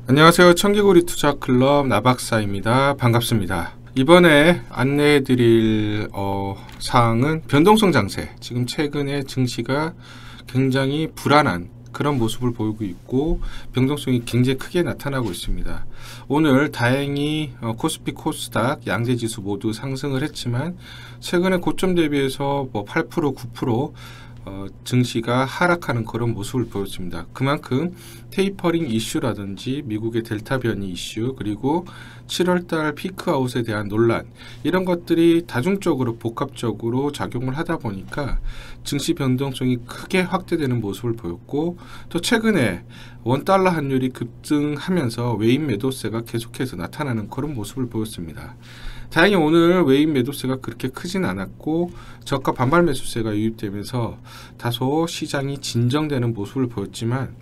안녕하세요. 청개구리 투자클럽 나박사입니다. 반갑습니다. 이번에 안내해드릴 사항은 변동성 장세, 지금 최근에 증시가 굉장히 불안한 그런 모습을 보이고 있고 변동성이 굉장히 크게 나타나고 있습니다. 오늘 다행히 코스피, 코스닥, 양대지수 모두 상승을 했지만 최근에 고점 대비해서 8%, 9% 증시가 하락하는 그런 모습을 보였습니다. 그만큼 테이퍼링 이슈라든지 미국의 델타 변이 이슈, 그리고 7월달 피크아웃에 대한 논란, 이런 것들이 다중적으로 복합적으로 작용을 하다 보니까 증시 변동성이 크게 확대되는 모습을 보였고, 또 최근에 원달러 환율이 급등하면서 외인 매도세가 계속해서 나타나는 그런 모습을 보였습니다. 다행히 오늘 외인 매도세가 그렇게 크진 않았고 저가 반발 매수세가 유입되면서 다소 시장이 진정되는 모습을 보였지만,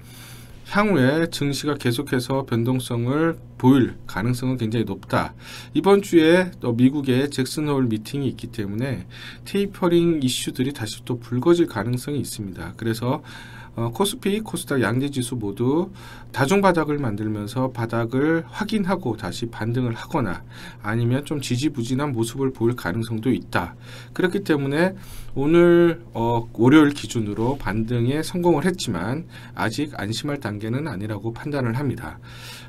향후에 증시가 계속해서 변동성을 보일 가능성은 굉장히 높다. 이번 주에 또 미국의 잭슨 홀 미팅이 있기 때문에 테이퍼링 이슈들이 다시 또 불거질 가능성이 있습니다. 그래서 코스피, 코스닥, 양대지수 모두 다중바닥을 만들면서 바닥을 확인하고 다시 반등을 하거나 아니면 좀 지지부진한 모습을 보일 가능성도 있다. 그렇기 때문에 오늘 월요일 기준으로 반등에 성공을 했지만 아직 안심할 단계는 아니라고 판단을 합니다.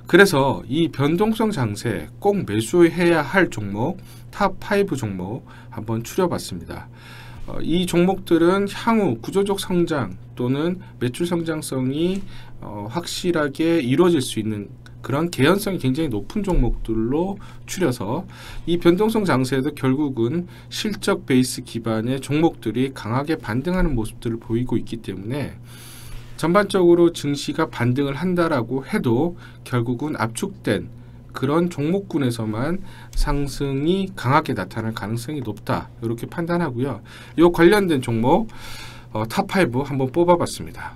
그래서 이 변동성 장세 꼭 매수해야 할 종목 탑5 종목 한번 추려봤습니다. 이 종목들은 향후 구조적 성장 또는 매출 성장성이 확실하게 이루어질 수 있는 그런 개연성이 굉장히 높은 종목들로 추려서 이 변동성 장세에도 결국은 실적 베이스 기반의 종목들이 강하게 반등하는 모습들을 보이고 있기 때문에 전반적으로 증시가 반등을 한다라고 해도 결국은 압축된 그런 종목군에서만 상승이 강하게 나타날 가능성이 높다, 이렇게 판단하고요. 이 관련된 종목 탑5 한번 뽑아봤습니다.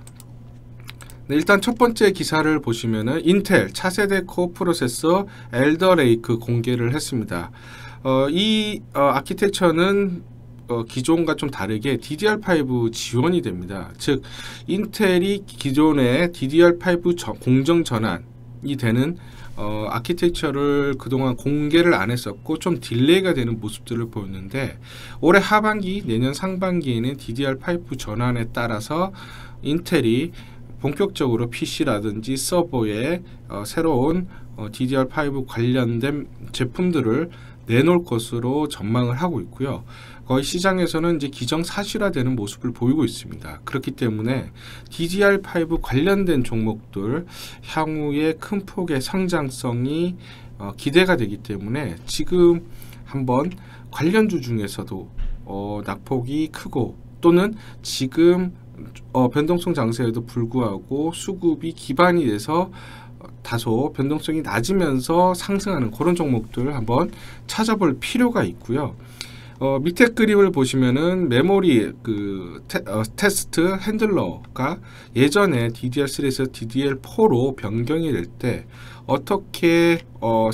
네, 일단 첫 번째 기사를 보시면은 인텔 차세대 코어 프로세서 엘더 레이크 공개를 했습니다. 이 아키텍처는 기존과 좀 다르게 DDR5 지원이 됩니다. 즉 인텔이 기존의 DDR5 공정 전환이 되는 아키텍처를 그동안 공개를 안 했었고 좀 딜레이가 되는 모습들을 보였는데, 올해 하반기 내년 상반기에는 DDR5 전환에 따라서 인텔이 본격적으로 PC라든지 서버에 새로운 DDR5 관련된 제품들을 내놓을 것으로 전망을 하고 있고요. 거의 시장에서는 이제 기정사실화되는 모습을 보이고 있습니다. 그렇기 때문에 DDR5 관련된 종목들 향후에 큰 폭의 성장성이 기대가 되기 때문에 지금 한번 관련주 중에서도 낙폭이 크고 또는 지금 변동성 장세에도 불구하고 수급이 기반이 돼서 다소 변동성이 낮으면서 상승하는 그런 종목들 한번 찾아볼 필요가 있고요. 밑에 그림을 보시면은 메모리 테스트 핸들러가 예전에 DDR3에서 DDR4로 변경이 될 때 어떻게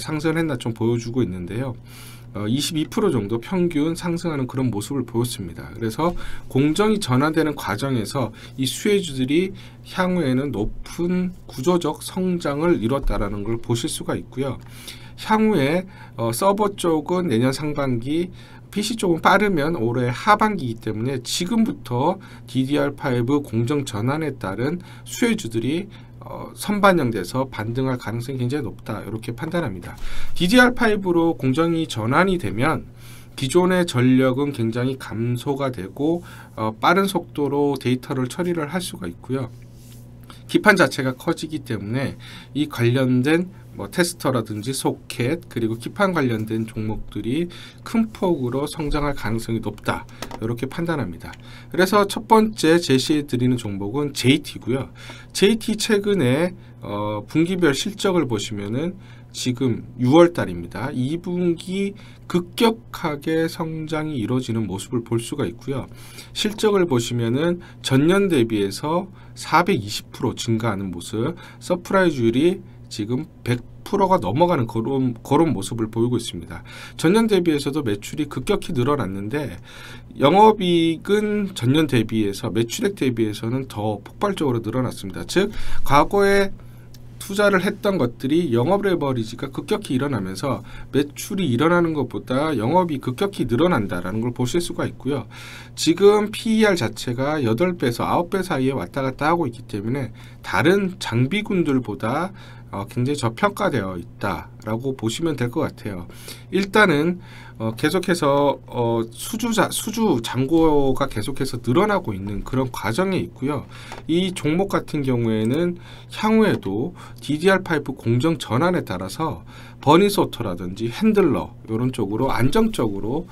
상승을 했나 좀 보여주고 있는데요. 22% 정도 평균 상승하는 그런 모습을 보였습니다. 그래서 공정이 전환되는 과정에서 이 수혜주들이 향후에는 높은 구조적 성장을 이뤘다라는 걸 보실 수가 있고요. 향후에 서버 쪽은 내년 상반기, PC 쪽은 빠르면 올해 하반기이기 때문에 지금부터 DDR5 공정 전환에 따른 수혜주들이 선반영돼서 반등할 가능성이 굉장히 높다, 이렇게 판단합니다. DDR5로 공정이 전환이 되면 기존의 전력은 굉장히 감소가 되고 빠른 속도로 데이터를 처리를 할 수가 있고요. 기판 자체가 커지기 때문에 이 관련된 테스터라든지 소켓 그리고 기판 관련된 종목들이 큰 폭으로 성장할 가능성이 높다, 이렇게 판단합니다. 그래서 첫 번째 제시해 드리는 종목은 JT고요. JT 최근에 분기별 실적을 보시면은 지금 6월 달입니다. 2분기 급격하게 성장이 이루어지는 모습을 볼 수가 있고요. 실적을 보시면은 전년 대비해서 420% 증가하는 모습, 서프라이즈율이 지금 100%가 넘어가는 그런 모습을 보이고 있습니다. 전년 대비해서도 매출이 급격히 늘어났는데 영업이익은 전년 대비해서 매출액 대비해서는 더 폭발적으로 늘어났습니다. 즉 과거에 투자를 했던 것들이 영업 레버리지가 급격히 일어나면서 매출이 일어나는 것보다 영업이 급격히 늘어난다라는 걸 보실 수가 있고요. 지금 PER 자체가 8배에서 9배 사이에 왔다 갔다 하고 있기 때문에 다른 장비군들보다 굉장히 저평가되어 있다라고 보시면 될 것 같아요. 일단은 계속해서 수주 잔고가 계속해서 늘어나고 있는 그런 과정에 있고요. 이 종목 같은 경우에는 향후에도 DDR5 공정 전환에 따라서 버니소터라든지 핸들러 이런 쪽으로 안정적으로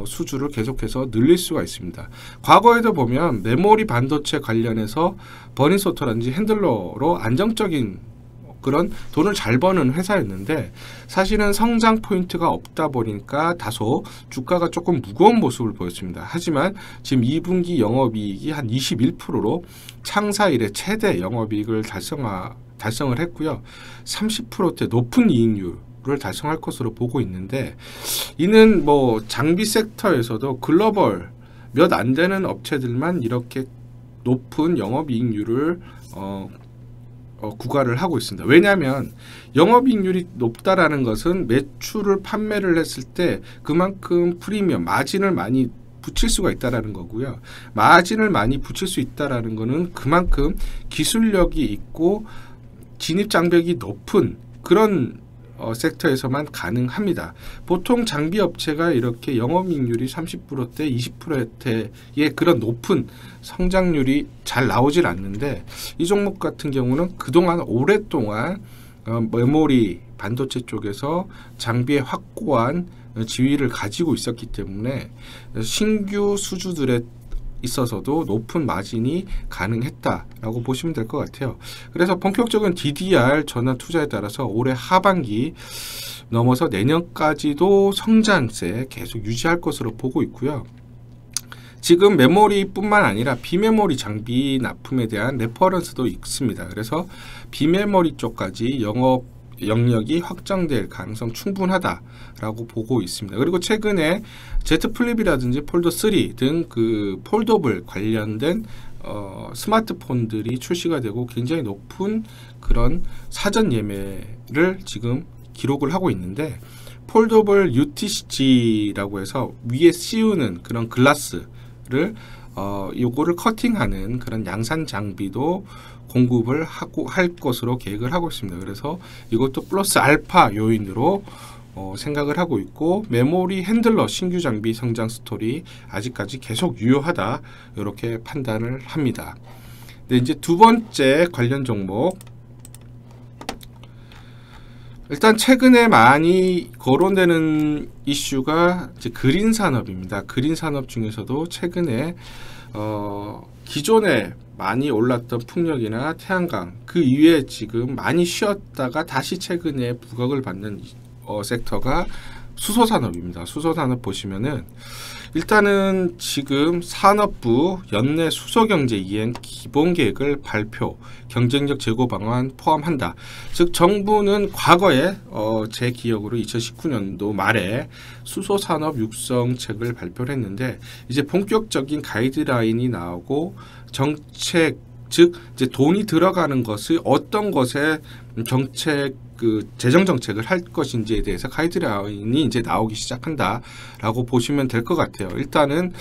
수주를 계속해서 늘릴 수가 있습니다. 과거에도 보면 메모리 반도체 관련해서 버니소터라든지 핸들러로 안정적인 그런 돈을 잘 버는 회사였는데 사실은 성장 포인트가 없다 보니까 다소 주가가 조금 무거운 모습을 보였습니다. 하지만 지금 2분기 영업이익이 한 21%로 창사 이래 최대 영업이익을 달성을 했고요. 30%대 높은 이익률을 달성할 것으로 보고 있는데 이는 뭐 장비 섹터에서도 글로벌 몇 안 되는 업체들만 이렇게 높은 영업이익률을 구가를 하고 있습니다. 왜냐하면 영업이익률이 높다라는 것은 매출을 판매를 했을 때 그만큼 프리미엄, 마진을 많이 붙일 수가 있다라는 거고요. 마진을 많이 붙일 수 있다라는 거는 그만큼 기술력이 있고 진입 장벽이 높은 그런 섹터에서만 가능합니다. 보통 장비 업체가 이렇게 영업이익률이 30%대, 20%대의 그런 높은 성장률이 잘 나오질 않는데 이 종목 같은 경우는 그동안 오랫동안 메모리 반도체 쪽에서 장비의 확고한 지위를 가지고 있었기 때문에 신규 수주들의 있어서도 높은 마진이 가능했다라고 보시면 될 것 같아요. 그래서 본격적인 DDR 전환 투자에 따라서 올해 하반기 넘어서 내년까지도 성장세 계속 유지할 것으로 보고 있고요. 지금 메모리뿐만 아니라 비메모리 장비 납품에 대한 레퍼런스도 있습니다. 그래서 비메모리 쪽까지 영역이 확장될 가능성 충분하다라고 보고 있습니다. 그리고 최근에 Z 플립이라든지 폴더 3 등 그 폴더블 관련된 스마트폰들이 출시가 되고 굉장히 높은 그런 사전 예매를 지금 기록을 하고 있는데 폴더블 UTC라고 해서 위에 씌우는 그런 글라스를 요거를 커팅하는 그런 양산 장비도 공급을 할 것으로 계획을 하고 있습니다. 그래서 이것도 플러스 알파 요인으로 생각을 하고 있고 메모리 핸들러 신규 장비 성장 스토리 아직까지 계속 유효하다 이렇게 판단을 합니다. 네, 이제 두 번째 관련 종목 일단 최근에 많이 거론되는 이슈가 이제 그린 산업입니다. 그린 산업 중에서도 최근에 기존에 많이 올랐던 풍력이나 태양광 그 이외에 지금 많이 쉬었다가 다시 최근에 부각을 받는 섹터가 수소산업입니다. 수소산업 보시면은 일단은 지금 산업부 연내 수소경제 이행 기본계획을 발표, 경쟁력 제고 방안 포함한다. 즉 정부는 과거에 제 기억으로 2019년도 말에 수소산업 육성책을 발표를 했는데 이제 본격적인 가이드라인이 나오고 정책, 즉 이제 돈이 들어가는 것을 어떤 것에 재정 정책을 할 것인지에 대해서 가이드라인이 이제 나오기 시작한다라고 보시면 될 것 같아요. 일단은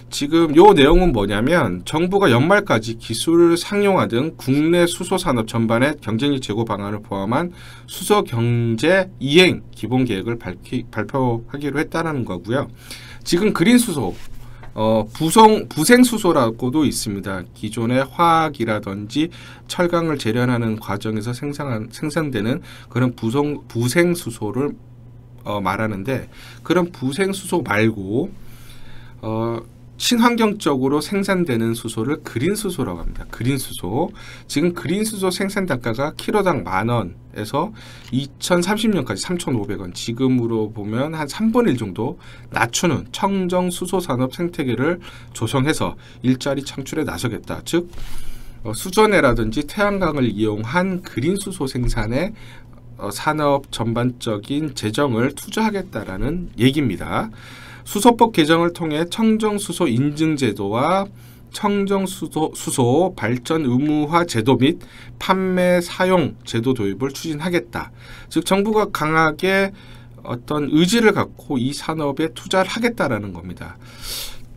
지금 요 내용은 뭐냐면 정부가 연말까지 기술 상용화 등 국내 수소 산업 전반의 경쟁력 제고 방안을 포함한 수소 경제 이행 기본 계획을 발표하기로 했다는 거고요. 지금 그린 수소 부생수소라고도 있습니다. 기존의 화학이라든지 철강을 재련하는 과정에서 생산되는 그런 부생수소를 말하는데 그런 부생수소 말고 친환경적으로 생산되는 수소를 그린수소라고 합니다. 그린수소. 지금 그린수소 생산 단가가 키로당 10,000원에서 2030년까지 3,500원. 지금으로 보면 한 3분의 1 정도 낮추는 청정수소산업 생태계를 조성해서 일자리 창출에 나서겠다. 즉 수전해라든지 태양광을 이용한 그린수소 생산에 산업 전반적인 재정을 투자하겠다라는 얘기입니다. 수소법 개정을 통해 청정수소 인증제도와 청정 수소 발전 의무화 제도 및 판매 사용 제도 도입을 추진하겠다. 즉 정부가 강하게 어떤 의지를 갖고 이 산업에 투자를 하겠다라는 겁니다.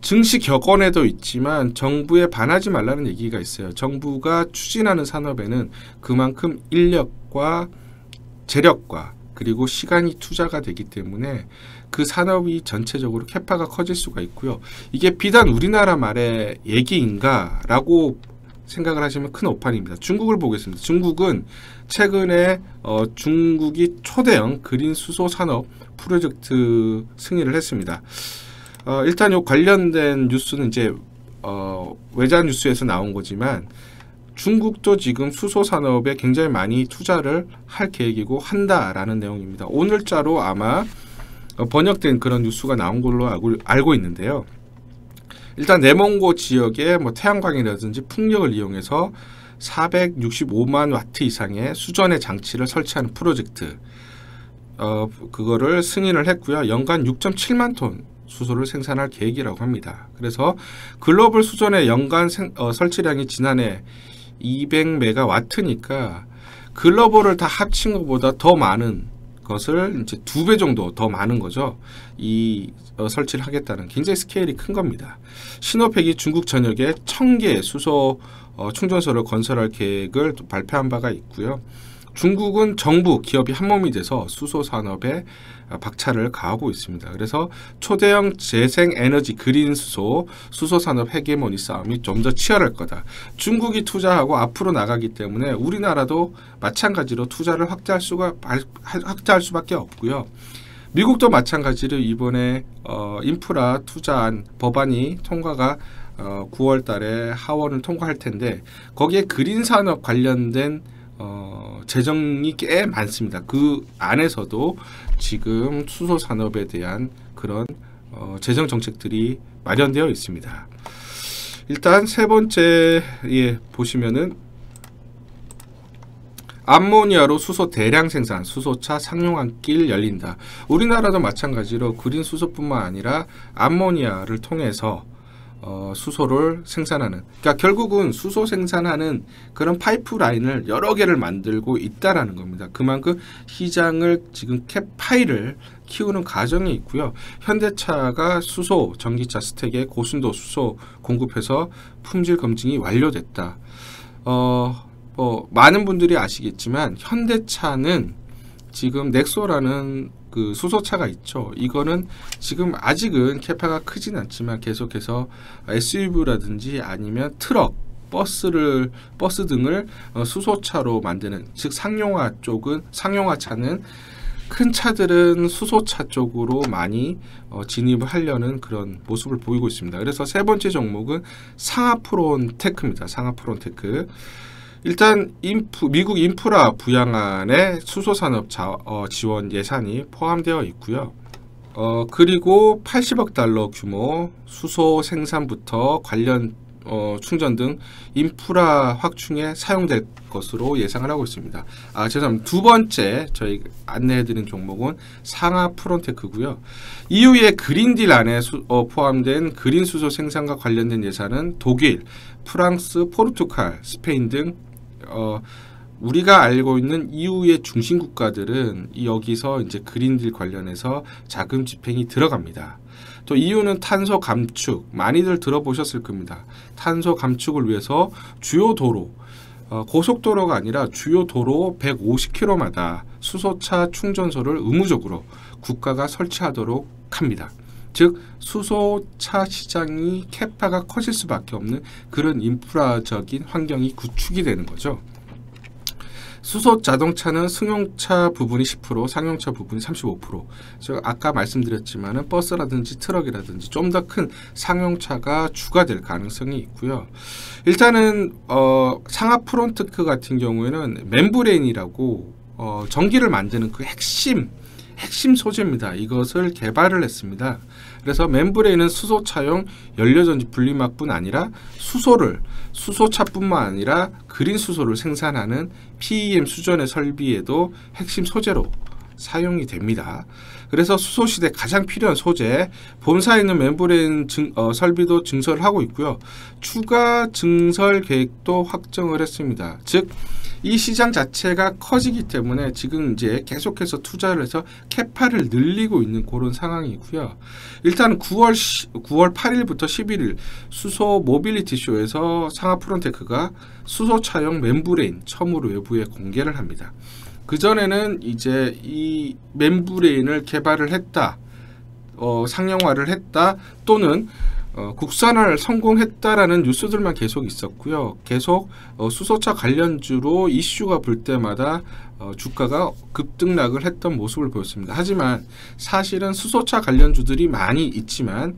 증시 격언에도 있지만 정부에 반하지 말라는 얘기가 있어요. 정부가 추진하는 산업에는 그만큼 인력과 재력과 그리고 시간이 투자가 되기 때문에 그 산업이 전체적으로 캐파가 커질 수가 있고요. 이게 비단 우리나라 말의 얘기인가 라고 생각을 하시면 큰 오판입니다. 중국을 보겠습니다. 중국은 최근에 중국이 초대형 그린 수소 산업 프로젝트 승인을 했습니다. 일단 요 관련된 뉴스는 이제 외자 뉴스에서 나온 거지만 중국도 지금 수소 산업에 굉장히 많이 투자를 할 계획이고 한다라는 내용입니다. 오늘자로 아마 번역된 그런 뉴스가 나온 걸로 알고 있는데요. 일단 내몽고 지역에 뭐 태양광이라든지 풍력을 이용해서 465만 와트 이상의 수전의 장치를 설치하는 프로젝트, 그거를 승인을 했고요. 연간 6.7만 톤 수소를 생산할 계획이라고 합니다. 그래서 글로벌 수전의 연간 설치량이 지난해 200메가와트니까 글로벌을 다 합친 것보다 더 많은 것을 이제 2배 정도 더 많은 거죠. 설치를 하겠다는 굉장히 스케일이 큰 겁니다. 시노펙이 중국 전역에 1000개 수소 충전소를 건설할 계획을 발표한 바가 있고요. 중국은 정부, 기업이 한몸이 돼서 수소 산업에 박차를 가하고 있습니다. 그래서 초대형 재생에너지 그린 수소 산업 헤게모니 싸움이 좀 더 치열할 거다. 중국이 투자하고 앞으로 나가기 때문에 우리나라도 마찬가지로 투자를 확대할 수밖에 없고요. 미국도 마찬가지로 이번에 인프라 투자안 법안이 통과가 9월 달에 하원을 통과할 텐데 거기에 그린 산업 관련된 재정이 꽤 많습니다. 그 안에서도 지금 수소 산업에 대한 그런 재정 정책들이 마련되어 있습니다. 일단 세 번째에 보시면은 암모니아로 수소 대량 생산, 수소차 상용화길 열린다. 우리나라도 마찬가지로 그린 수소뿐만 아니라 암모니아를 통해서 수소를 생산하는, 그러니까 결국은 수소 생산하는 그런 파이프라인을 여러 개를 만들고 있다라는 겁니다. 그만큼 시장을 지금 파이를 키우는 과정이 있고요. 현대차가 수소 전기차 스택에 고순도 수소 공급해서 품질 검증이 완료됐다. 많은 분들이 아시겠지만 현대차는 지금 넥소라는 그 수소차가 있죠. 이거는 지금 아직은 캐파가 크진 않지만 계속해서 SUV라든지 아니면 트럭, 버스 등을 수소차로 만드는, 즉 상용화차는 큰 차들은 수소차 쪽으로 많이 진입을 하려는 그런 모습을 보이고 있습니다. 그래서 세 번째 종목은 상하프론테크입니다. 상하프론테크. 일단 미국 인프라 부양안에 수소산업 지원 예산이 포함되어 있고요. 그리고 80억 달러 규모 수소 생산부터 관련 충전 등 인프라 확충에 사용될 것으로 예상을 하고 있습니다. 죄송합니다. 두 번째 저희 안내해드린 종목은 상하프론테크고요. 이후에 그린딜 안에 포함된 그린 수소 생산과 관련된 예산은 독일, 프랑스, 포르투갈, 스페인 등 우리가 알고 있는 EU의 중심 국가들은 여기서 이제 그린딜 관련해서 자금 집행이 들어갑니다. 또 EU는 탄소 감축, 많이들 들어보셨을 겁니다. 탄소 감축을 위해서 주요 도로, 고속도로가 아니라 주요 도로 150km마다 수소차 충전소를 의무적으로 국가가 설치하도록 합니다. 즉 수소차 시장이 캐파가 커질 수밖에 없는 그런 인프라적인 환경이 구축이 되는 거죠. 수소 자동차는 승용차 부분이 10%, 상용차 부분이 35%. 제가 아까 말씀드렸지만은 버스라든지 트럭이라든지 좀 더 큰 상용차가 추가될 가능성이 있고요. 일단은 상하프론테크 같은 경우에는 멤브레인이라고 전기를 만드는 그 핵심 소재입니다. 이것을 개발을 했습니다. 그래서 멤브레인은 수소차용 연료전지 분리막뿐 아니라 수소차뿐만 아니라 그린 수소를 생산하는 PEM 수전의 설비에도 핵심 소재로 사용이 됩니다. 그래서 수소시대 가장 필요한 소재, 본사에 있는 멤브레인 설비도 증설을 하고 있고요. 추가 증설 계획도 확정을 했습니다. 즉, 이 시장 자체가 커지기 때문에 지금 이제 계속해서 투자를 해서 캐파를 늘리고 있는 그런 상황이고요. 일단 9월 8일부터 11일 수소 모빌리티 쇼에서 상하프론테크가 수소 차용 멤브레인 처음으로 외부에 공개를 합니다. 그전에는 이제 이 멤브레인을 개발을 했다, 상용화를 했다, 또는 국산화를 성공했다라는 뉴스들만 계속 있었고요. 계속 수소차 관련주로 이슈가 불 때마다 주가가 급등락을 했던 모습을 보였습니다. 하지만 사실은 수소차 관련주들이 많이 있지만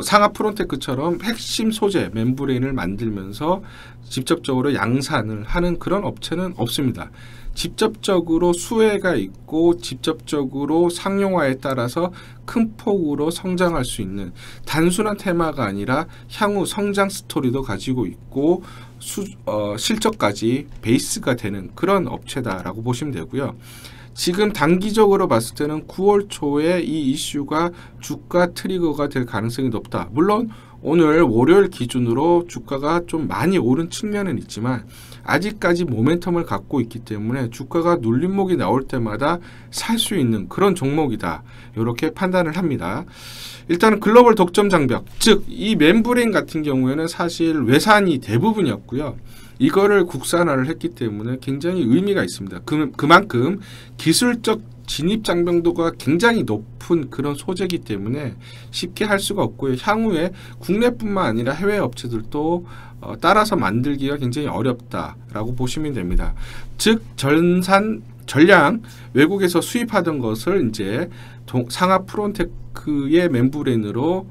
상하프론테크처럼 핵심 소재 멤브레인을 만들면서 직접적으로 양산을 하는 그런 업체는 없습니다. 직접적으로 수혜가 있고 직접적으로 상용화에 따라서 큰 폭으로 성장할 수 있는 단순한 테마가 아니라 향후 성장 스토리도 가지고 있고 실적까지 베이스가 되는 그런 업체다라고 보시면 되고요. 지금 단기적으로 봤을 때는 9월 초에 이 이슈가 주가 트리거가 될 가능성이 높다. 물론 오늘 월요일 기준으로 주가가 좀 많이 오른 측면은 있지만 아직까지 모멘텀을 갖고 있기 때문에 주가가 눌림목이 나올 때마다 살 수 있는 그런 종목이다. 이렇게 판단을 합니다. 일단 글로벌 독점 장벽, 즉 이 멤브레인 같은 경우에는 사실 외산이 대부분이었고요. 이거를 국산화를 했기 때문에 굉장히 의미가 있습니다. 그만큼 기술적 진입 장벽도가 굉장히 높은 그런 소재이기 때문에 쉽게 할 수가 없고요. 향후에 국내뿐만 아니라 해외 업체들도 따라서 만들기가 굉장히 어렵다라고 보시면 됩니다. 즉 전량 외국에서 수입하던 것을 이제 상하프론테크의 멤브레인으로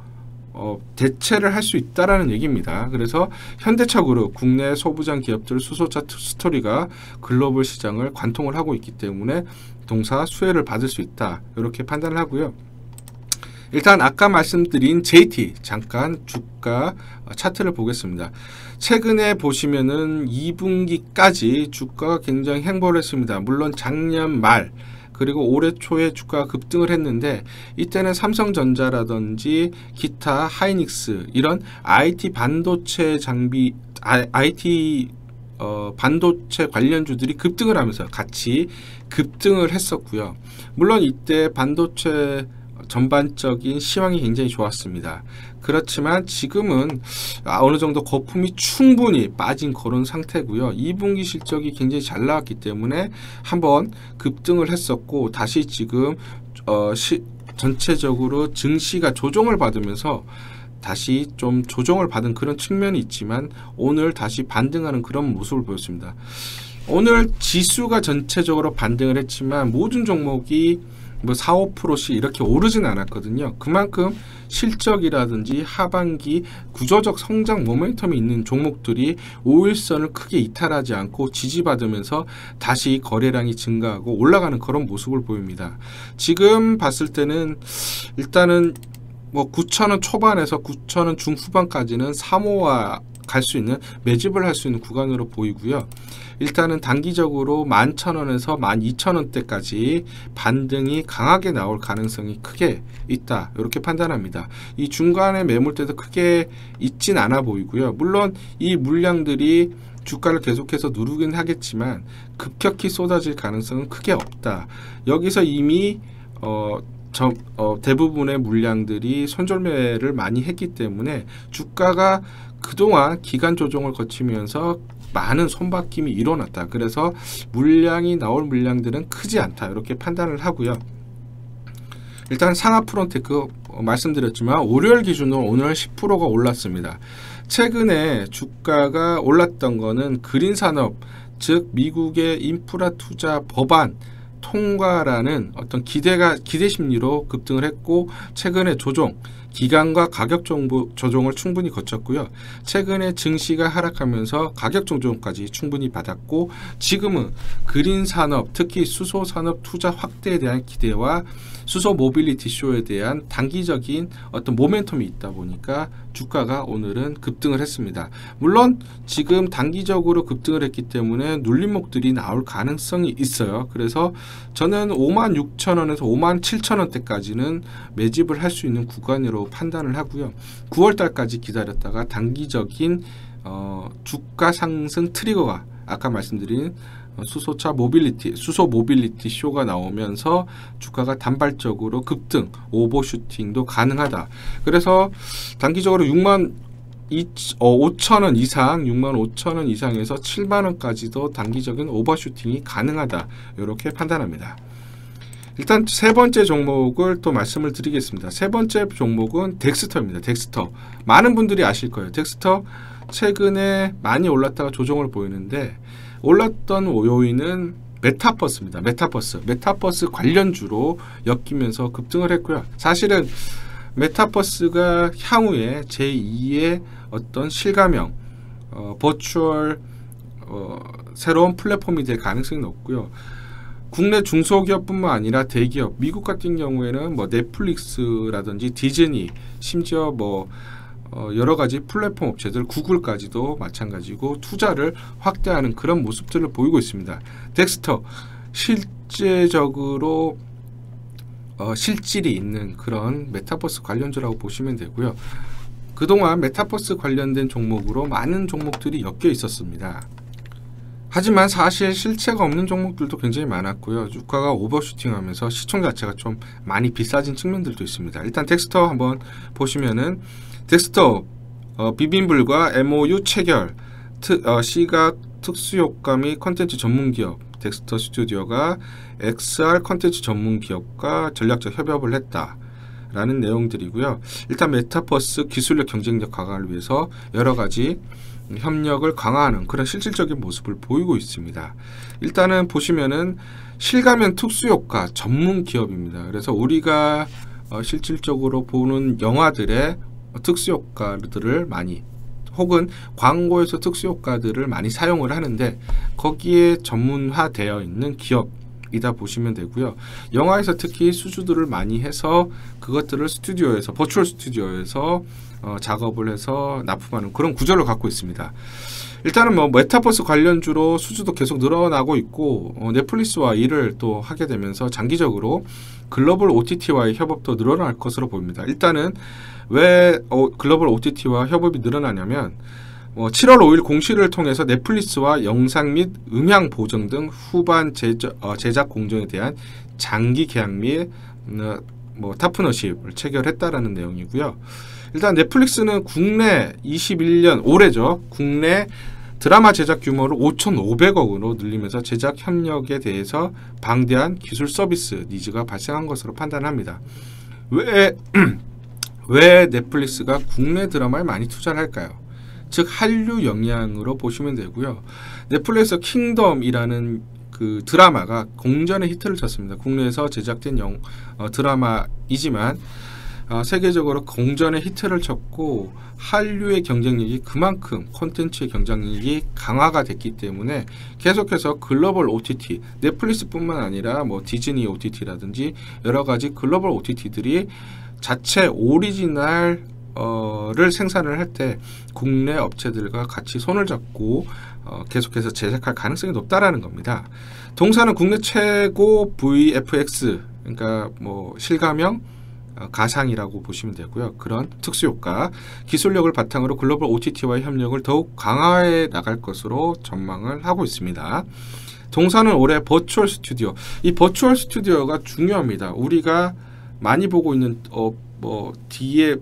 대체를 할 수 있다라는 얘기입니다. 그래서 현대차그룹 국내 소부장 기업들 수소차 스토리가 글로벌 시장을 관통을 하고 있기 때문에 동사 수혜를 받을 수 있다. 이렇게 판단을 하고요. 일단 아까 말씀드린 JT 잠깐 주가 차트를 보겠습니다. 최근에 보시면은 2분기까지 주가가 굉장히 행보를 했습니다. 물론 작년 말 그리고 올해 초에 주가가 급등을 했는데 이때는 삼성전자라든지 기타 하이닉스 이런 IT 반도체 장비 IT 반도체 관련주들이 급등을 하면서 같이 급등을 했었고요. 물론 이때 반도체 전반적인 시황이 굉장히 좋았습니다. 그렇지만 지금은 어느 정도 거품이 충분히 빠진 그런 상태고요. 2분기 실적이 굉장히 잘 나왔기 때문에 한번 급등을 했었고 다시 지금 전체적으로 증시가 조정을 받으면서 다시 좀 조정을 받은 그런 측면이 있지만 오늘 다시 반등하는 그런 모습을 보였습니다. 오늘 지수가 전체적으로 반등을 했지만 모든 종목이 4, 5%씩 이렇게 오르진 않았거든요. 그만큼 실적이라든지 하반기 구조적 성장 모멘텀이 있는 종목들이 5일선을 크게 이탈하지 않고 지지받으면서 다시 거래량이 증가하고 올라가는 그런 모습을 보입니다. 지금 봤을 때는 일단은 9,000원 초반에서 9,000원 중후반까지는 사모화 갈 수 있는 매집을 할 수 있는 구간으로 보이고요. 일단은 단기적으로 11,000원에서 12,000원대까지 반등이 강하게 나올 가능성이 크게 있다. 이렇게 판단합니다. 이 중간에 매물대도 크게 있진 않아 보이고요. 물론 이 물량들이 주가를 계속해서 누르긴 하겠지만 급격히 쏟아질 가능성은 크게 없다. 여기서 이미 대부분의 물량들이 손절매를 많이 했기 때문에 주가가 그동안 기간 조정을 거치면서 많은 손바뀜이 일어났다. 그래서 물량이 나올 물량들은 크지 않다. 이렇게 판단을 하고요. 일단 상하프론테크 말씀드렸지만 월요일 기준으로 오늘 10%가 올랐습니다. 최근에 주가가 올랐던 거는 그린산업, 즉 미국의 인프라 투자 법안 통과라는 어떤 기대 심리로 급등을 했고 최근에 조정, 기간과 가격 조정을 충분히 거쳤고요. 최근에 증시가 하락하면서 가격 조정까지 충분히 받았고 지금은 그린 산업, 특히 수소 산업 투자 확대에 대한 기대와 수소 모빌리티 쇼에 대한 단기적인 어떤 모멘텀이 있다 보니까 주가가 오늘은 급등을 했습니다. 물론 지금 단기적으로 급등을 했기 때문에 눌림목들이 나올 가능성이 있어요. 그래서 저는 56,000원에서 57,000원대까지는 매집을 할 수 있는 구간으로 판단을 하고요. 9월달까지 기다렸다가 단기적인 주가 상승 트리거가 아까 말씀드린 수소 모빌리티 쇼가 나오면서 주가가 단발적으로 급등, 오버슈팅도 가능하다. 그래서 단기적으로 65,000원 이상, 65,000원 이상에서 7만원까지도 단기적인 오버슈팅이 가능하다. 이렇게 판단합니다. 일단 세 번째 종목을 또 말씀을 드리겠습니다. 세 번째 종목은 덱스터입니다. 덱스터. 많은 분들이 아실 거예요. 덱스터 최근에 많이 올랐다가 조정을 보이는데 올랐던 요인은 메타버스입니다. 메타버스 관련주로 엮이면서 급등을 했고요. 사실은 메타버스가 향후에 제2의 어떤 실감형 버추얼 새로운 플랫폼이 될 가능성이 높고요. 국내 중소기업뿐만 아니라 대기업, 미국 같은 경우에는 뭐 넷플릭스라든지 디즈니, 심지어 뭐 여러 가지 플랫폼 업체들, 구글까지도 마찬가지고 투자를 확대하는 그런 모습들을 보이고 있습니다. 덱스터 실제적으로 실질이 있는 그런 메타버스 관련주라고 보시면 되고요. 그동안 메타버스 관련된 종목으로 많은 종목들이 엮여 있었습니다. 하지만 사실 실체가 없는 종목들도 굉장히 많았고요. 주가가 오버슈팅하면서 시총 자체가 좀 많이 비싸진 측면들도 있습니다. 일단 덱스터 한번 보시면은 덱스터 비빔불과 MOU 체결, 시각 특수효과 및 컨텐츠 전문기업 덱스터 스튜디오가 XR 컨텐츠 전문기업과 전략적 협업을 했다라는 내용들이고요. 일단 메타버스 기술력 경쟁력 강화를 위해서 여러 가지 협력을 강화하는 그런 실질적인 모습을 보이고 있습니다. 일단은 보시면은 실가면 특수효과 전문 기업입니다. 그래서 우리가 실질적으로 보는 영화들의 특수효과들을 많이 혹은 광고에서 특수효과들을 많이 사용을 하는데 거기에 전문화되어 있는 기업이다 보시면 되고요. 영화에서 특히 수주들을 많이 해서 그것들을 스튜디오에서 버추얼 스튜디오에서 작업을 해서 납품하는 그런 구조를 갖고 있습니다. 일단은 뭐 메타버스 관련주로 수주도 계속 늘어나고 있고 넷플릭스와 일을 또 하게 되면서 장기적으로 글로벌 OTT와의 협업도 늘어날 것으로 보입니다. 일단은 왜 글로벌 OTT와 협업이 늘어나냐면 7월 5일 공시를 통해서 넷플릭스와 영상 및 음향 보정 등 후반 제작 공정에 대한 장기 계약 및 타프너십을 체결했다라는 내용이고요. 일단 넷플릭스는 국내 21년 올해죠. 국내 드라마 제작 규모를 5,500억으로 늘리면서 제작 협력에 대해서 방대한 기술 서비스 니즈가 발생한 것으로 판단합니다. 왜 넷플릭스가 국내 드라마에 많이 투자를 할까요? 즉 한류 영향으로 보시면 되고요. 넷플릭스 킹덤이라는 그 드라마가 공전의 히트를 쳤습니다. 국내에서 제작된 드라마이지만 세계적으로 공전의 히트를 쳤고 한류의 경쟁력이 그만큼 콘텐츠의 경쟁력이 강화가 됐기 때문에 계속해서 글로벌 OTT, 넷플릭스뿐만 아니라 뭐 디즈니 OTT라든지 여러 가지 글로벌 OTT들이 자체 오리지널 를 생산을 할 때 국내 업체들과 같이 손을 잡고 계속해서 제작할 가능성이 높다라는 겁니다. 동사는 국내 최고 VFX, 그러니까 뭐 실감형 가상이라고 보시면 되고요. 그런 특수효과, 기술력을 바탕으로 글로벌 OTT와의 협력을 더욱 강화해 나갈 것으로 전망을 하고 있습니다. 동사는 올해 버추얼 스튜디오, 이 버추얼 스튜디오가 중요합니다. 우리가 많이 보고 있는 뒤에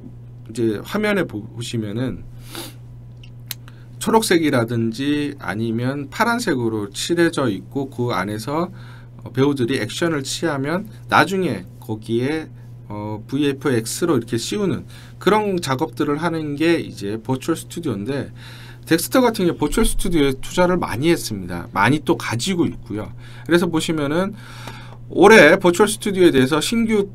이제 화면에 보시면은 초록색이라든지 아니면 파란색으로 칠해져 있고 그 안에서 배우들이 액션을 취하면 나중에 거기에 VFX로 이렇게 씌우는 그런 작업들을 하는 게 이제 버추얼 스튜디오인데 덱스터 같은 경우 버추얼 스튜디오에 투자를 많이 했습니다. 많이 또 가지고 있고요. 그래서 보시면은 올해 버추얼 스튜디오에 대해서 신규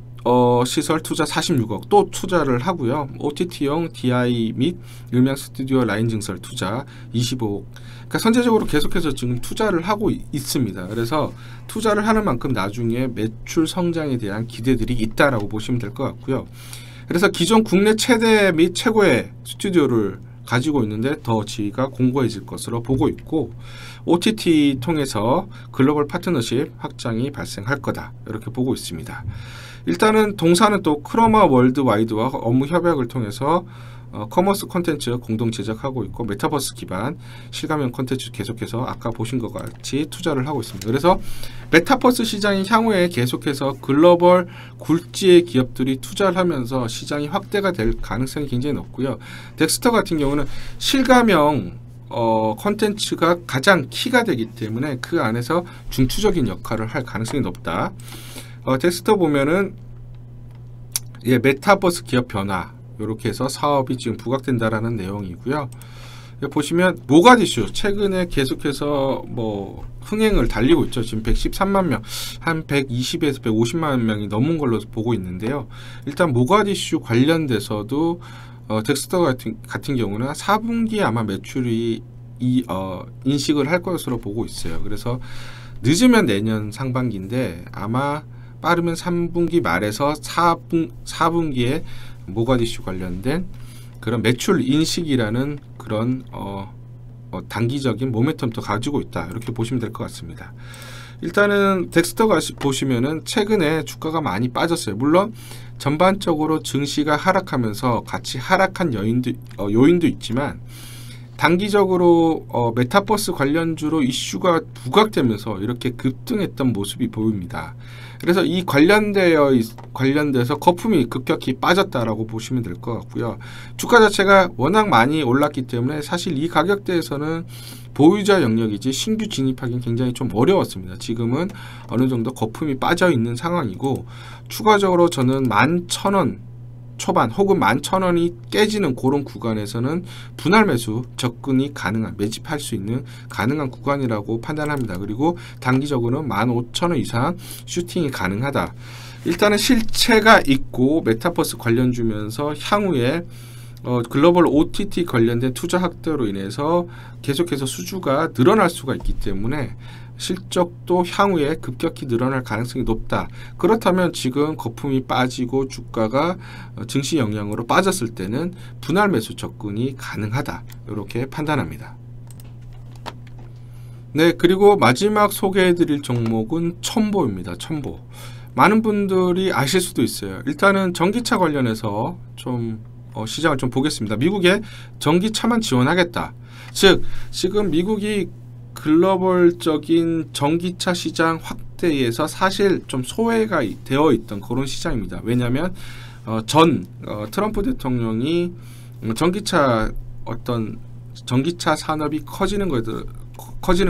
시설 투자 46억 또 투자를 하고요. OTT용 DI 및 음향 스튜디오 라인 증설 투자 25억. 그러니까 선제적으로 계속해서 지금 투자를 하고 있습니다. 그래서 투자를 하는 만큼 나중에 매출 성장에 대한 기대들이 있다라고 보시면 될 것 같고요. 그래서 기존 국내 최대 및 최고의 스튜디오를 가지고 있는데 더 지위가 공고해질 것으로 보고 있고, OTT 통해서 글로벌 파트너십 확장이 발생할 거다 이렇게 보고 있습니다. 일단은 동사는 또 크로마 월드와이드와 업무 협약을 통해서 커머스 콘텐츠 공동 제작하고 있고, 메타버스 기반 실감형 콘텐츠 계속해서 아까 보신 것 같이 투자를 하고 있습니다. 그래서 메타버스 시장이 향후에 계속해서 글로벌 굴지의 기업들이 투자를 하면서 시장이 확대가 될 가능성이 굉장히 높고요. 덱스터 같은 경우는 실감형 콘텐츠가 가장 키가 되기 때문에 그 안에서 중추적인 역할을 할 가능성이 높다. 덱스터 보면은 메타버스 기업 변화 이렇게 해서 사업이 지금 부각된다라는 내용이고요. 보시면 모가디슈 최근에 계속해서 흥행을 달리고 있죠. 지금 113만 명, 한 120에서 150만 명이 넘은 걸로 보고 있는데요. 일단 모가디슈 관련돼서도 덱스터 같은 경우는 4분기에 아마 매출이 인식을 할 것으로 보고 있어요. 그래서 늦으면 내년 상반기인데 아마 빠르면 3분기 말에서 4분기에 모가디슈 관련된 그런 매출 인식이라는 그런 단기적인 모멘텀도 가지고 있다 이렇게 보시면 될 것 같습니다. 일단은 덱스터가 보시면은 최근에 주가가 많이 빠졌어요. 물론 전반적으로 증시가 하락하면서 같이 하락한 요인도 있지만 단기적으로 메타버스 관련주로 이슈가 부각되면서 이렇게 급등했던 모습이 보입니다. 그래서 이 관련돼서 거품이 급격히 빠졌다라고 보시면 될 것 같고요. 주가 자체가 워낙 많이 올랐기 때문에 사실 이 가격대에서는 보유자 영역이지 신규 진입하기는 굉장히 좀 어려웠습니다. 지금은 어느 정도 거품이 빠져 있는 상황이고, 추가적으로 저는 11,000원 초반 혹은 11,000원이 깨지는 그런 구간에서는 분할 매수 접근이 가능한, 매집할 수 있는 가능한 구간이라고 판단합니다. 그리고 단기적으로는 15,000원 이상 슈팅이 가능하다. 일단은 실체가 있고 메타버스 관련 주면서 향후에 글로벌 OTT 관련된 투자 확대로 인해서 계속해서 수주가 늘어날 수가 있기 때문에 실적도 향후에 급격히 늘어날 가능성이 높다. 그렇다면 지금 거품이 빠지고 주가가 증시 영향으로 빠졌을 때는 분할 매수 접근이 가능하다 이렇게 판단합니다. 네, 그리고 마지막 소개해드릴 종목은 첨보입니다. 첨보. 많은 분들이 아실 수도 있어요. 일단은 전기차 관련해서 좀 시장을 좀 보겠습니다. 미국에 전기차만 지원하겠다. 즉 지금 미국이 글로벌적인 전기차 시장 확대에서 사실 좀 소외가 되어 있던 그런 시장입니다. 왜냐하면 트럼프 대통령이 전기차 산업이 커지는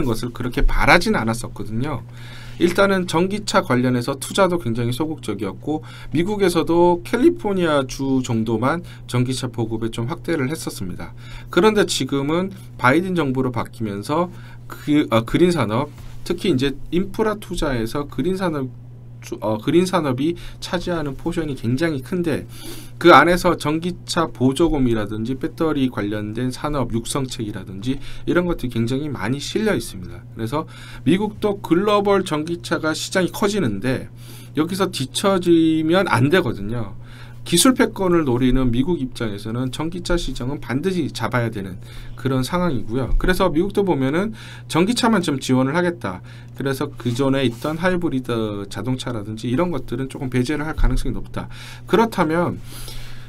것을 그렇게 바라진 않았었거든요. 일단은 전기차 관련해서 투자도 굉장히 소극적이었고, 미국에서도 캘리포니아 주 정도만 전기차 보급에 좀 확대를 했었습니다. 그런데 지금은 바이든 정부로 바뀌면서 그린 산업, 특히 이제 인프라 투자에서 그린 산업이 차지하는 포션이 굉장히 큰데, 그 안에서 전기차 보조금이라든지 배터리 관련된 산업 육성책이라든지 이런 것들이 굉장히 많이 실려 있습니다. 그래서 미국도 글로벌 전기차가 시장이 커지는데 여기서 뒤처지면 안 되거든요. 기술 패권을 노리는 미국 입장에서는 전기차 시장은 반드시 잡아야 되는 그런 상황이고요. 그래서 미국도 보면은 전기차만 좀 지원을 하겠다. 그래서 그전에 있던 하이브리드 자동차라든지 이런 것들은 조금 배제를 할 가능성이 높다. 그렇다면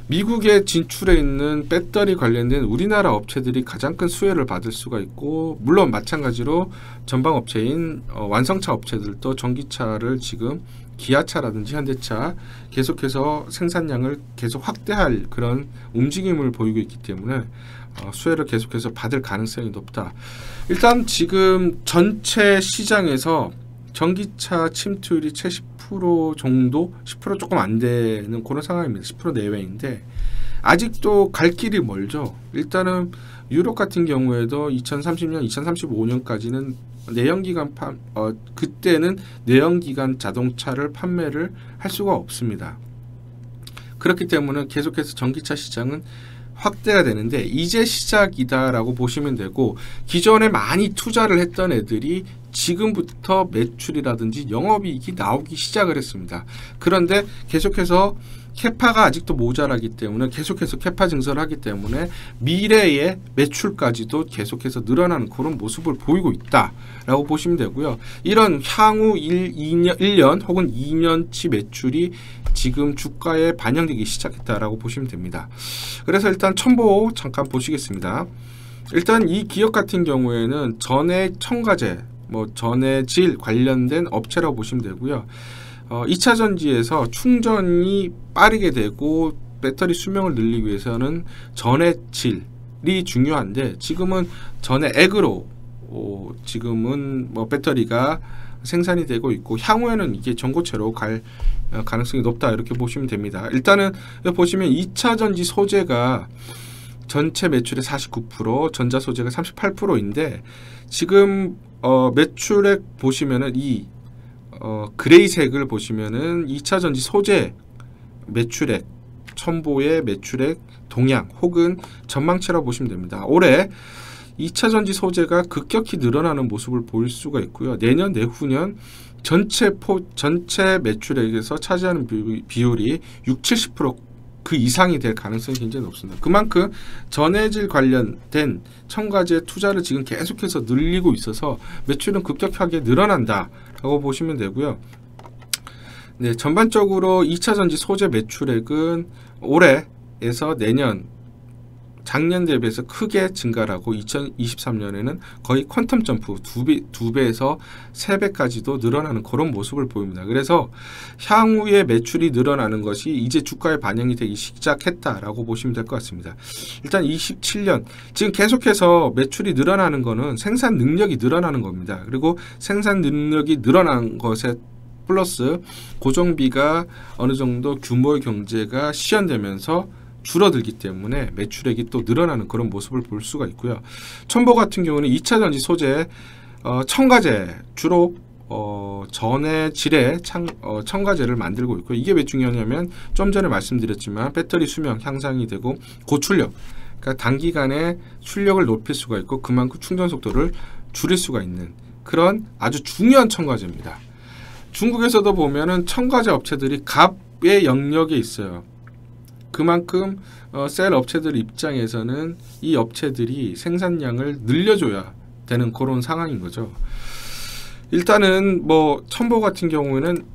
미국에 진출해 있는 배터리 관련된 우리나라 업체들이 가장 큰 수혜를 받을 수가 있고, 물론 마찬가지로 전방 업체인 완성차 업체들도 전기차를 지금 기아차라든지 현대차 계속해서 생산량을 계속 확대할 그런 움직임을 보이고 있기 때문에 수혜를 계속해서 받을 가능성이 높다. 일단 지금 전체 시장에서 전기차 침투율이 70% 정도, 10% 조금 안 되는 그런 상황입니다. 10% 내외인데 아직도 갈 길이 멀죠. 일단은 유럽 같은 경우에도 2030년, 2035년까지는 그때는 내연기관 자동차를 판매를 할 수가 없습니다. 그렇기 때문에 계속해서 전기차 시장은 확대가 되는데 이제 시작이다라고 보시면 되고, 기존에 많이 투자를 했던 애들이 지금부터 매출이라든지 영업이익이 나오기 시작을 했습니다. 그런데 계속해서 캐파가 아직도 모자라기 때문에 계속해서 캐파 증설을 하기 때문에 미래의 매출까지도 계속해서 늘어나는 그런 모습을 보이고 있다라고 보시면 되고요. 이런 향후 1년 혹은 2년치 매출이 지금 주가에 반영되기 시작했다라고 보시면 됩니다. 그래서 일단 첨보 잠깐 보시겠습니다. 일단 이 기업 같은 경우에는 전해 첨가제, 전해질 관련된 업체라고 보시면 되고요. 2차 전지에서 충전이 빠르게 되고 배터리 수명을 늘리기 위해서는 전해질이 중요한데, 지금은 전해액으로 지금은 배터리가 생산이 되고 있고, 향후에는 이게 전고체로 갈 가능성이 높다, 이렇게 보시면 됩니다. 일단은 보시면 2차 전지 소재가 전체 매출의 49%, 전자 소재가 38%인데 지금 매출액 보시면은 이 그레이색을 보시면은 2차 전지 소재 매출액, 첨보의 매출액 동향 혹은 전망치라고 보시면 됩니다. 올해 2차 전지 소재가 급격히 늘어나는 모습을 보일 수가 있고요. 내년, 내후년 전체 매출액에서 차지하는 비율이 60-70% 그 이상이 될 가능성이 굉장히 높습니다. 그만큼 전해질 관련된 첨가제 투자를 지금 계속해서 늘리고 있어서 매출은 급격하게 늘어난다라고 보시면 되고요. 네, 전반적으로 2차 전지 소재 매출액은 올해에서 내년, 작년 대비해서 크게 증가하고 2023년에는 거의 퀀텀 점프 2배에서 3배까지도 늘어나는 그런 모습을 보입니다. 그래서 향후에 매출이 늘어나는 것이 이제 주가에 반영이 되기 시작했다라고 보시면 될 것 같습니다. 일단 27년 지금 계속해서 매출이 늘어나는 것은 생산 능력이 늘어나는 겁니다. 그리고 생산 능력이 늘어난 것에 플러스 고정비가 어느 정도 규모의 경제가 시현되면서 줄어들기 때문에 매출액이 또 늘어나는 그런 모습을 볼 수가 있고요. 첨보 같은 경우는 2차 전지 소재 첨가제, 주로 전해질의 첨가제를 만들고 있고, 이게 왜 중요하냐면 좀 전에 말씀드렸지만 배터리 수명 향상이 되고 고출력, 그러니까 단기간에 출력을 높일 수가 있고 그만큼 충전 속도를 줄일 수가 있는 그런 아주 중요한 첨가제입니다. 중국에서도 보면은 첨가제 업체들이 갑의 영역에 있어요. 그만큼 셀 업체들 입장에서는 이 업체들이 생산량을 늘려줘야 되는 그런 상황인 거죠. 일단은 첨보 같은 경우에는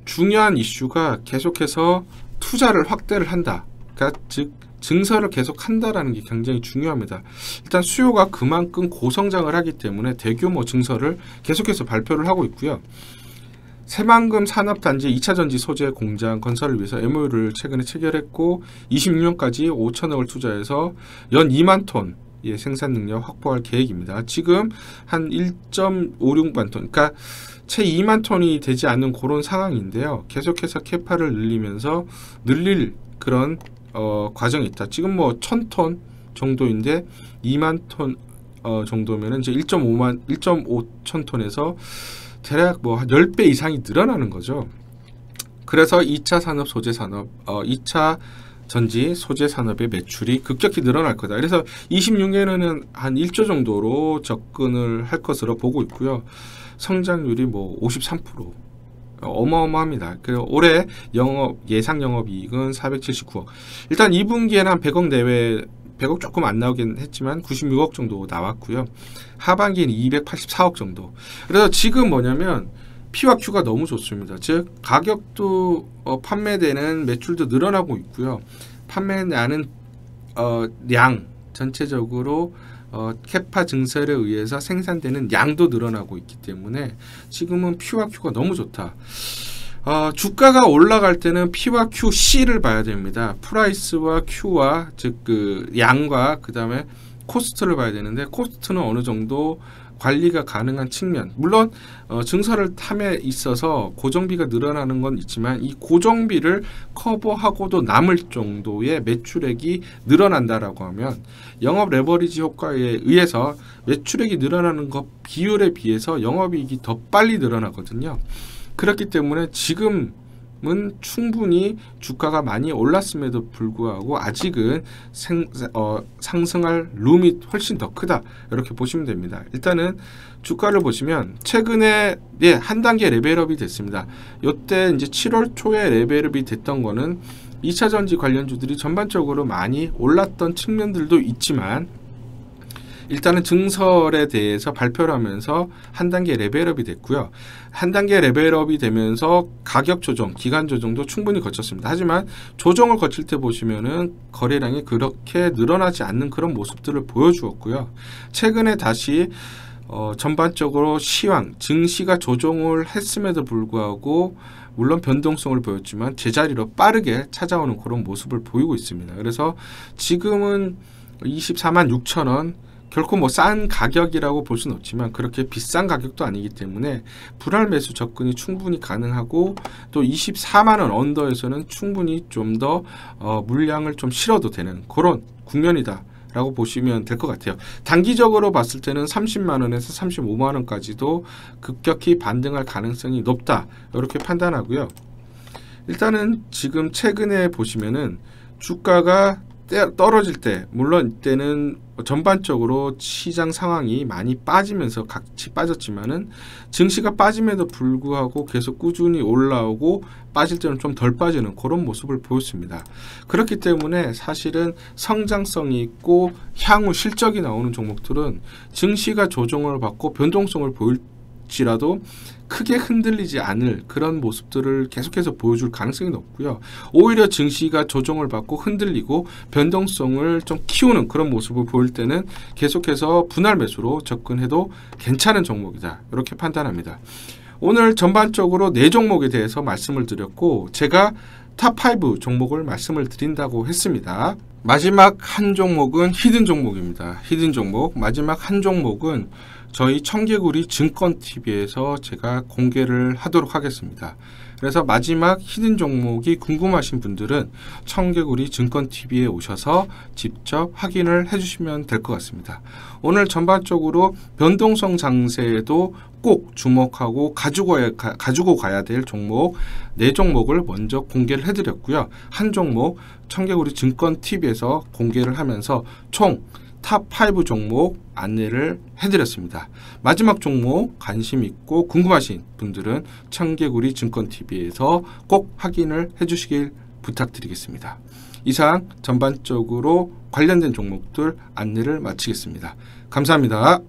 중요한 이슈가 계속해서 투자를 확대를 한다. 그러니까 즉 증설을 계속 한다라는 게 굉장히 중요합니다. 일단 수요가 그만큼 고성장을 하기 때문에 대규모 증설을 계속해서 발표를 하고 있고요. 새만금 산업단지 2차 전지 소재 공장 건설을 위해서 MOU를 최근에 체결했고 26년까지 5천억을 투자해서 연 2만 톤의 생산 능력 확보할 계획입니다. 지금 한 1.56만 톤, 그러니까 채 2만 톤이 되지 않는 그런 상황인데요. 계속해서 캐파를 늘리면서 늘릴 그런 과정이 있다. 지금 1,000톤 정도인데 2만 톤 정도면은 이제 1.5천 톤에서 대략 한 10배 이상이 늘어나는 거죠. 그래서 2차 산업 소재 산업, 2차 전지 소재 산업의 매출이 급격히 늘어날 거다. 그래서 26년에는 한 1조 정도로 접근을 할 것으로 보고 있고요. 성장률이 53%. 어마어마합니다. 그리고 올해 예상 영업이익은 479억. 일단 2분기에는 한 100억 내외, 100억 조금 안 나오긴 했지만 96억 정도 나왔고요. 하반기에는 284억 정도. 그래서 지금 뭐냐면 P와 Q가 너무 좋습니다. 즉 가격도 판매되는 매출도 늘어나고 있고요. 판매하는 량 전체적으로 캐파 증설에 의해서 생산되는 양도 늘어나고 있기 때문에 지금은 P와 Q가 너무 좋다. 주가가 올라갈 때는 P와 Q, C를 봐야 됩니다. 프라이스와 Q와 즉 그 양과 그 다음에 코스트를 봐야 되는데, 코스트는 어느 정도 관리가 가능한 측면, 물론 증설을 탐에 있어서 고정비가 늘어나는 건 있지만 이 고정비를 커버하고도 남을 정도의 매출액이 늘어난다라고 하면 영업 레버리지 효과에 의해서 매출액이 늘어나는 것 비율에 비해서 영업이익이 더 빨리 늘어나거든요. 그렇기 때문에 지금 충분히 주가가 많이 올랐음에도 불구하고 아직은 상승할 룸이 훨씬 더 크다, 이렇게 보시면 됩니다. 일단은 주가를 보시면 최근에 한 단계 레벨업이 됐습니다. 이때 이제 7월 초에 레벨업이 됐던 거는 2차전지 관련주들이 전반적으로 많이 올랐던 측면들도 있지만, 일단은 증설에 대해서 발표를 하면서 한 단계 레벨업이 됐고요. 한 단계 레벨업이 되면서 가격 조정, 기간 조정도 충분히 거쳤습니다. 하지만 조정을 거칠 때 보시면은 거래량이 그렇게 늘어나지 않는 그런 모습들을 보여주었고요. 최근에 다시 전반적으로 증시가 조정을 했음에도 불구하고 물론 변동성을 보였지만 제자리로 빠르게 찾아오는 그런 모습을 보이고 있습니다. 그래서 지금은 246,000원, 결코 뭐 싼 가격이라고 볼 수는 없지만 그렇게 비싼 가격도 아니기 때문에 분할 매수 접근이 충분히 가능하고, 또 24만원 언더에서는 충분히 좀 더 물량을 좀 실어도 되는 그런 국면이다 라고 보시면 될 것 같아요. 단기적으로 봤을 때는 30만원에서 35만원까지도 급격히 반등할 가능성이 높다, 이렇게 판단하고요. 일단은 지금 최근에 보시면은 주가가 떨어질 때, 물론 이때는 전반적으로 시장 상황이 많이 빠지면서 같이 빠졌지만은 증시가 빠짐에도 불구하고 계속 꾸준히 올라오고 빠질 때는 좀 덜 빠지는 그런 모습을 보였습니다. 그렇기 때문에 사실은 성장성이 있고 향후 실적이 나오는 종목들은 증시가 조정을 받고 변동성을 보일지라도 크게 흔들리지 않을 그런 모습들을 계속해서 보여줄 가능성이 높고요. 오히려 증시가 조정을 받고 흔들리고 변동성을 좀 키우는 그런 모습을 보일 때는 계속해서 분할 매수로 접근해도 괜찮은 종목이다, 이렇게 판단합니다. 오늘 전반적으로 4종목에 대해서 말씀을 드렸고, 제가 탑5 종목을 말씀을 드린다고 했습니다. 마지막 한 종목은 히든 종목입니다. 히든 종목, 마지막 한 종목은 저희 청개구리 증권TV에서 제가 공개를 하도록 하겠습니다. 그래서 마지막 히든 종목이 궁금하신 분들은 청개구리 증권TV에 오셔서 직접 확인을 해주시면 될 것 같습니다. 오늘 전반적으로 변동성 장세에도 꼭 주목하고 가지고 가야 될 종목 4종목을 먼저 공개를 해드렸고요. 한 종목 청개구리 증권TV에서 공개를 하면서 총 탑5 종목 안내를 해드렸습니다. 마지막 종목 관심 있고 궁금하신 분들은 청개구리 증권TV에서 꼭 확인을 해주시길 부탁드리겠습니다. 이상 전반적으로 관련된 종목들 안내를 마치겠습니다. 감사합니다.